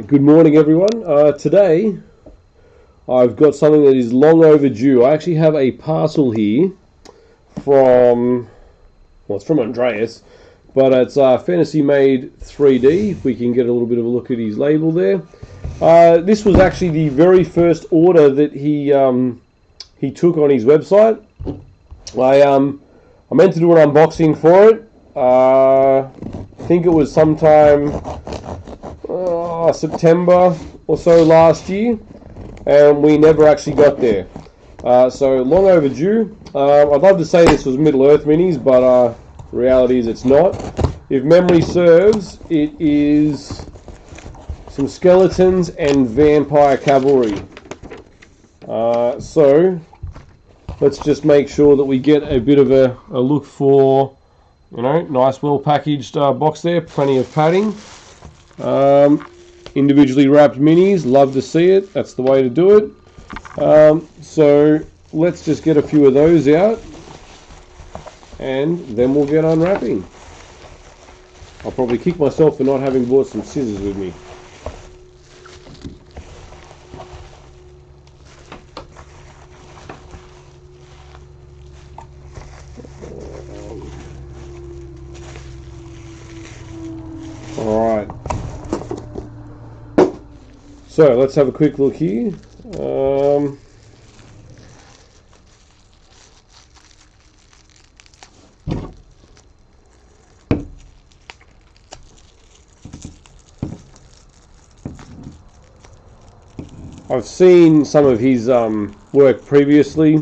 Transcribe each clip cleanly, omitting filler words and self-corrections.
Good morning everyone. Today I've got something that is long overdue. I actually have a parcel here from, well, it's from Andreas, but it's Fantasymade3D. If we can get a little bit of a look at his label there. This was actually the very first order that he took on his website. I meant to do an unboxing for it. I think it was sometime September or so last year, and we never actually got there. So long overdue. I'd love to say this was Middle Earth minis, but the reality is it's not. If memory serves, it is some skeletons and vampire cavalry. So let's just make sure that we get a bit of a look for, you know, nice well packaged box there, plenty of padding. Individually wrapped minis, love to see it. That's the way to do it. So let's just get a few of those out, and then we'll get unwrapping. I'll probably kick myself for not having brought some scissors with me. Alright. So let's have a quick look here. I've seen some of his work previously.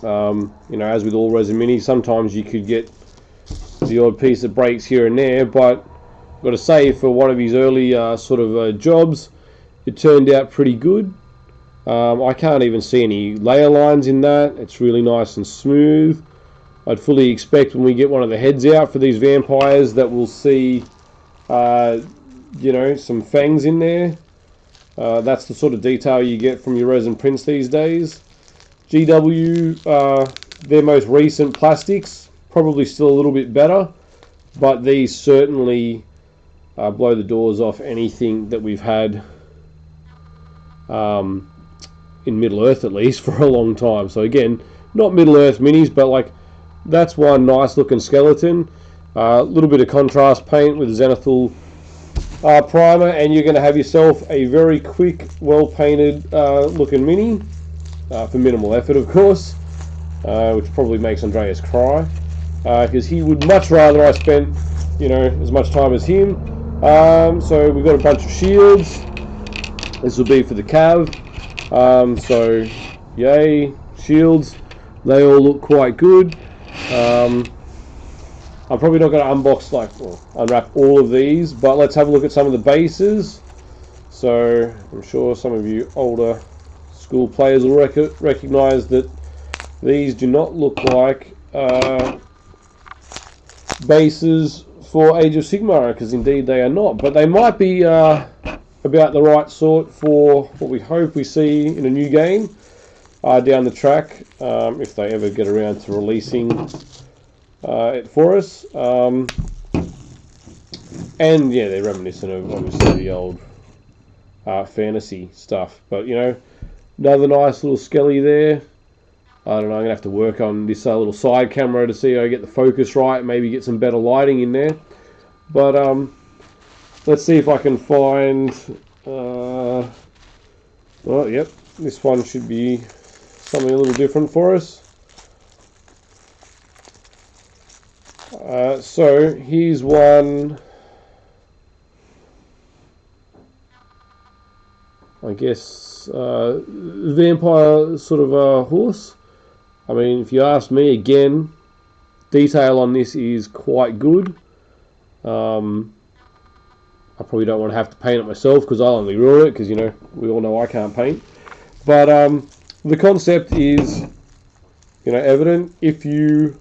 You know, as with all resin minis, sometimes you could get the odd piece that breaks here and there, but I've got to say, for one of his early jobs, it turned out pretty good. I can't even see any layer lines in that. It's really nice and smooth. I'd fully expect when we get one of the heads out for these vampires that we'll see, you know, some fangs in there. That's the sort of detail you get from your resin prints these days. GW, their most recent plastics, probably still a little bit better, but these certainly blow the doors off anything that we've had in Middle Earth, at least for a long time. So again, not Middle Earth minis, but like, that's one nice looking skeleton. A little bit of contrast paint with Zenithal primer, and you're going to have yourself a very quick, well painted looking mini for minimal effort, of course, which probably makes Andreas cry, because he would much rather I spent, you know, as much time as him. So we've got a bunch of shields. This will be for the cav. So yay, shields. They all look quite good. I'm probably not going to unbox, unwrap all of these, but let's have a look at some of the bases. So I'm sure some of you older school players will recognize that these do not look like bases for Age of Sigmar, because indeed they are not, but they might be about the right sort for what we hope we see in a new game down the track, if they ever get around to releasing it for us. And yeah, they're reminiscent of obviously the old fantasy stuff, but you know, another nice little skelly there. I don't know, I'm gonna have to work on this little side camera to see how I get the focus right, maybe get some better lighting in there. But let's see if I can find well, yep, this one should be something a little different for us. So here's one, I guess, vampire sort of horse. I mean, if you ask me, again, detail on this is quite good. I probably don't want to have to paint it myself because I'll only ruin it, because, you know, we all know I can't paint. But the concept is, you know, evident. If you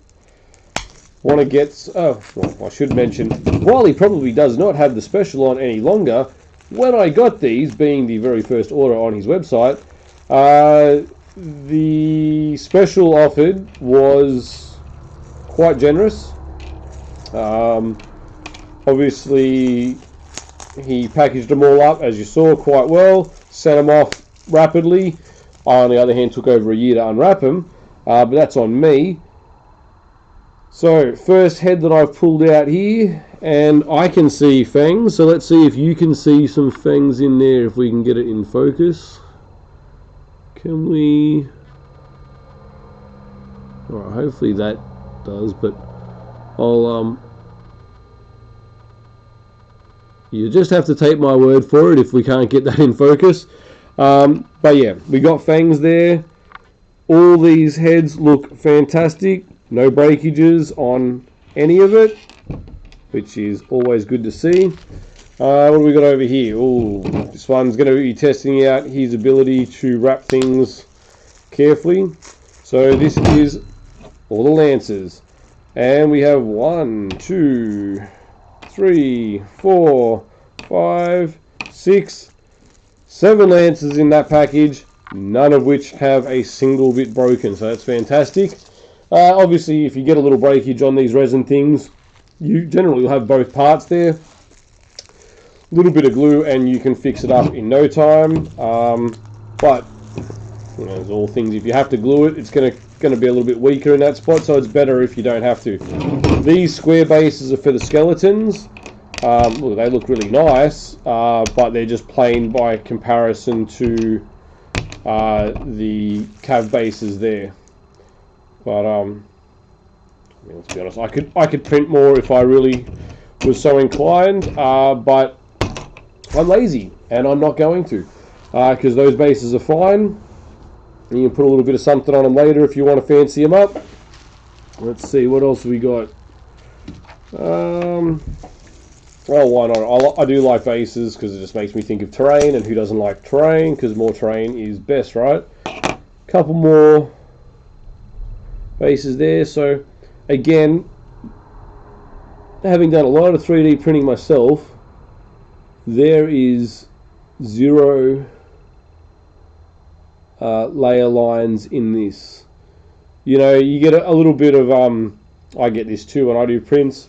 want to get, well, I should mention, while he probably does not have the special on any longer, when I got these, being the very first order on his website, the special offered was quite generous. Obviously, he packaged them all up, as you saw, quite well, sent them off rapidly. I, on the other hand, took over a year to unwrap them, but that's on me. So, first head that I've pulled out here, and I can see fangs, so let's see if you can see some fangs in there, if we can get it in focus. Can we... Alright, hopefully that does, but I'll, you just have to take my word for it if we can't get that in focus. But yeah, we got fangs there. All these heads look fantastic. No breakages on any of it, which is always good to see. What do we got over here? Oh, this one's going to be testing out his ability to wrap things carefully. So this is all the lances. And we have 1, 2, 3, 4, 5, 6, 7 lances in that package, none of which have a single bit broken, so that's fantastic. Obviously, if you get a little breakage on these resin things, you generally will have both parts there. A little bit of glue and you can fix it up in no time. But you know, as all things, if you have to glue it, it's going to be a little bit weaker in that spot, so it's better if you don't have to. These square bases are for the skeletons. Look, they look really nice, but they're just plain by comparison to the cav bases there. But I mean, let's be honest, I could print more if I really was so inclined, but I'm lazy and I'm not going to, because those bases are fine. And you can put a little bit of something on them later if you want to fancy them up. Let's see, what else we got? Oh, why not? I do like bases because it just makes me think of terrain, and who doesn't like terrain? Because more terrain is best, right? Couple more bases there. So again, having done a lot of 3D printing myself, there is 0 layer lines in this. You know, you get a little bit of I get this too when I do prints,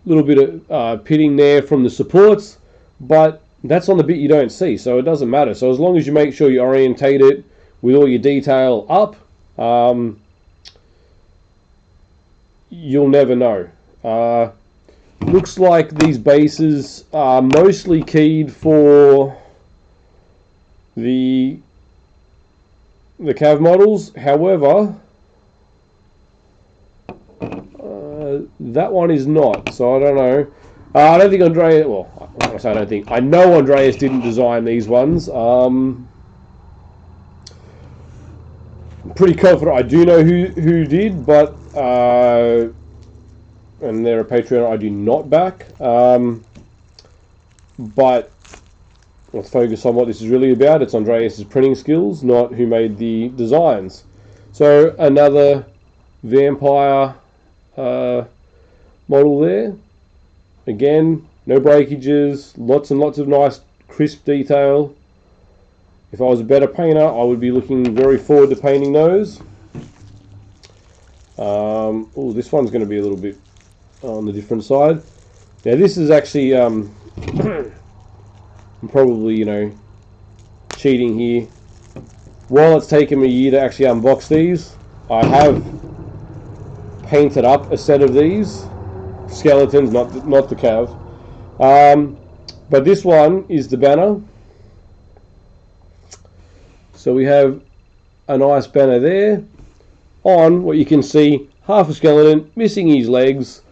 a little bit of pitting there from the supports, but that's on the bit you don't see, so it doesn't matter. So as long as you make sure you orientate it with all your detail up, you'll never know. Looks like these bases are mostly keyed for the cav models. However, that one is not, so I don't know. I don't think Andreas, well, I say I don't think, I know Andreas didn't design these ones. I'm pretty confident I do know who did, but and they're a Patreon I do not back. But let's focus on what this is really about. It's Andreas' printing skills, not who made the designs. So another vampire model there. Again, no breakages, lots and lots of nice crisp detail. If I was a better painter, I would be looking very forward to painting those. Oh, this one's going to be a little bit on the different side. Now this is actually I'm probably, you know, cheating here. While it's taken me a year to actually unbox these, I have painted up a set of these skeletons, not the cav. But this one is the banner. So we have a nice banner there on what you can see, half a skeleton, missing his legs,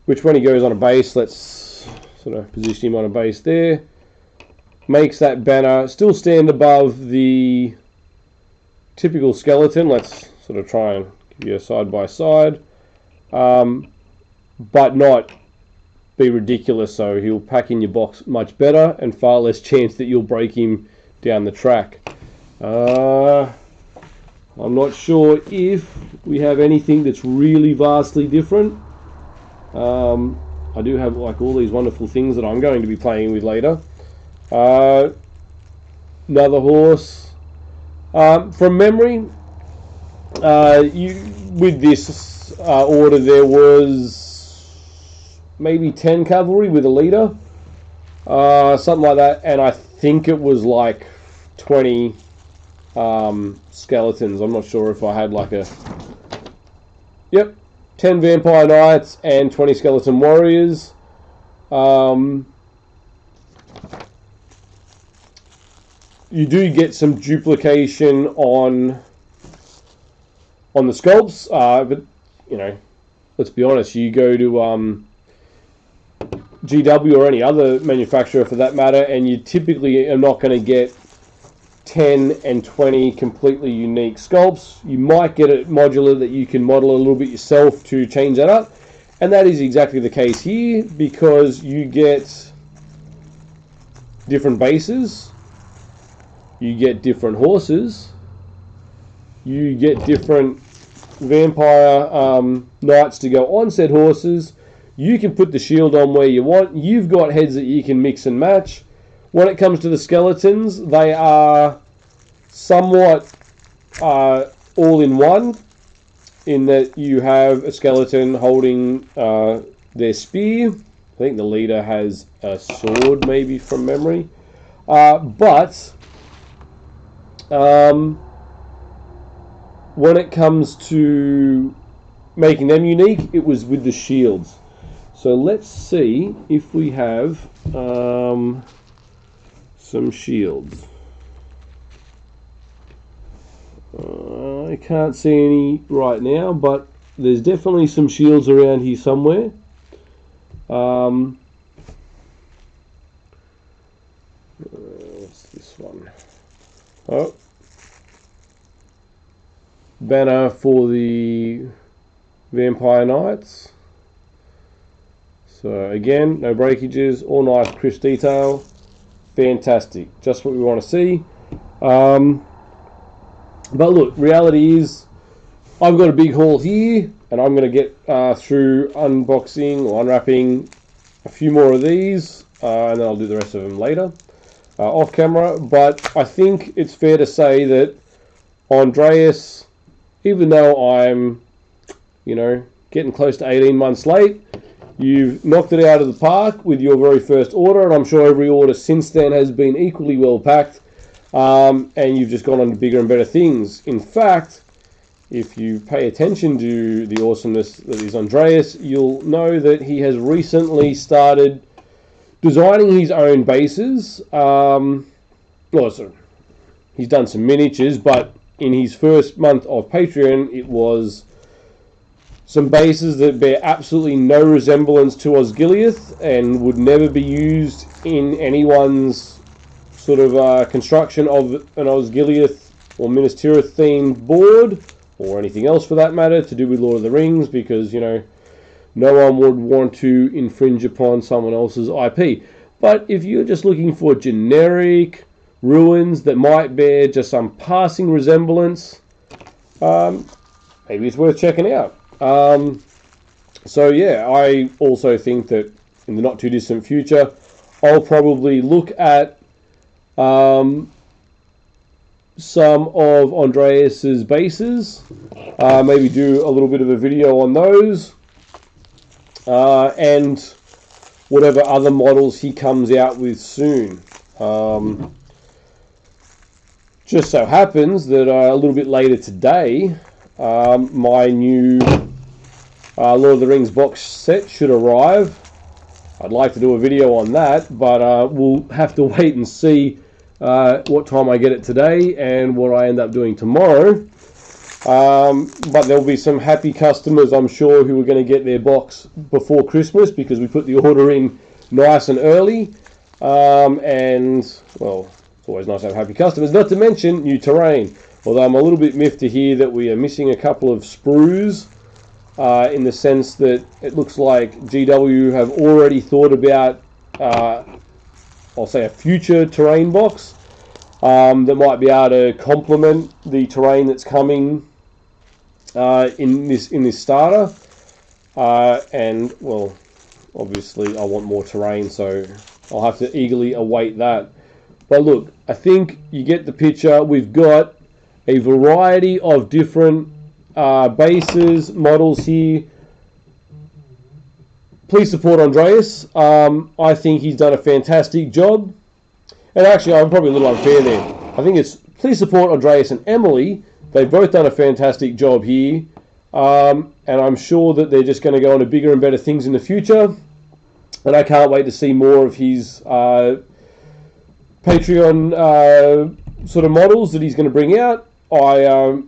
which when he goes on a base, let's sort of position him on a base there, makes that banner still stand above the typical skeleton. Let's sort of try and give you a side by side, but not be ridiculous, so he'll pack in your box much better and far less chance that you'll break him down the track. I'm not sure if we have anything that's really vastly different. I do have like all these wonderful things that I'm going to be playing with later. Another horse. From memory, with this order there was maybe 10 cavalry with a leader, something like that, and I think it was like 20 skeletons. I'm not sure if I had like a... Yep, 10 vampire knights and 20 skeleton warriors. You do get some duplication on the sculpts, but you know, let's be honest. You go to GW or any other manufacturer for that matter, and you typically are not going to get 10 and 20 completely unique sculpts. You might get a modular that you can model a little bit yourself to change that up, and that is exactly the case here, because you get different bases, you get different horses, you get different vampire knights to go on said horses. You can put the shield on where you want. You've got heads that you can mix and match. When it comes to the skeletons, they are somewhat all in one, in that you have a skeleton holding their spear. I think the leader has a sword, maybe from memory. But when it comes to making them unique, it was with the shields. So let's see if we have some shields. I can't see any right now, but there's definitely some shields around here somewhere. What's this one? Oh, banner for the Vampire Knights. So again, no breakages, all nice crisp detail. Fantastic, just what we want to see. But look, reality is, I've got a big haul here, and I'm going to get through unboxing or unwrapping a few more of these, and then I'll do the rest of them later, off camera. But I think it's fair to say that Andreas, even though I'm, you know, getting close to 18 months late, you've knocked it out of the park with your very first order, and I'm sure every order since then has been equally well packed. And you've just gone on to bigger and better things. In fact, if you pay attention to the awesomeness that is Andreas, you'll know that he has recently started designing his own bases. He's done some miniatures, but in his first month of Patreon, it was some bases that bear absolutely no resemblance to Osgiliath and would never be used in anyone's sort of construction of an Osgiliath or Minas Tirith themed board, or anything else for that matter to do with Lord of the Rings, because, you know, no one would want to infringe upon someone else's IP. But if you're just looking for generic ruins that might bear just some passing resemblance, maybe it's worth checking out. So yeah, I also think that in the not too distant future, I'll probably look at some of Andreas's bases, maybe do a little bit of a video on those, and whatever other models he comes out with soon. Just so happens that a little bit later today, my new Lord of the Rings box set should arrive. I'd like to do a video on that, but we'll have to wait and see what time I get it today and what I end up doing tomorrow. But there'll be some happy customers, I'm sure, who are going to get their box before Christmas, because we put the order in nice and early. And, well, it's always nice to have happy customers, not to mention new terrain. Although I'm a little bit miffed to hear that we are missing a couple of sprues, in the sense that it looks like GW have already thought about, I'll say, a future terrain box that might be able to complement the terrain that's coming in this starter. And, well, obviously I want more terrain, so I'll have to eagerly await that. But look, I think you get the picture. We've got a variety of different bases, models here. please support Andreas. I think he's done a fantastic job. And actually, I'm probably a little unfair there. I think it's please support Andreas and Emily. They've both done a fantastic job here. And I'm sure that they're just going to go on to bigger and better things in the future. And I can't wait to see more of his Patreon sort of models that he's going to bring out. I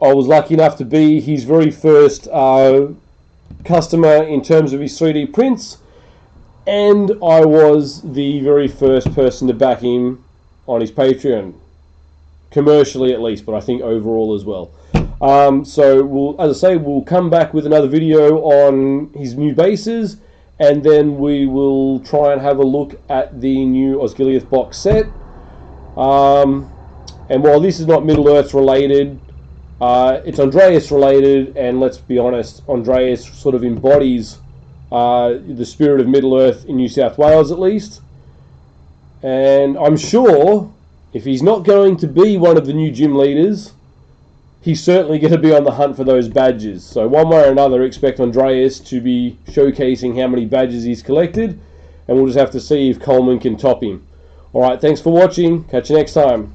was lucky enough to be his very first customer in terms of his 3D prints, and I was the very first person to back him on his Patreon, commercially at least, but I think overall as well. So as I say, we'll come back with another video on his new bases, and then we will try and have a look at the new Osgiliath box set. And while this is not Middle-earth related, it's Andreas related, and let's be honest, Andreas sort of embodies the spirit of Middle-earth in New South Wales at least. And I'm sure if he's not going to be one of the new gym leaders, he's certainly going to be on the hunt for those badges. So one way or another, expect Andreas to be showcasing how many badges he's collected, and we'll just have to see if Coleman can top him. Alright, thanks for watching. Catch you next time.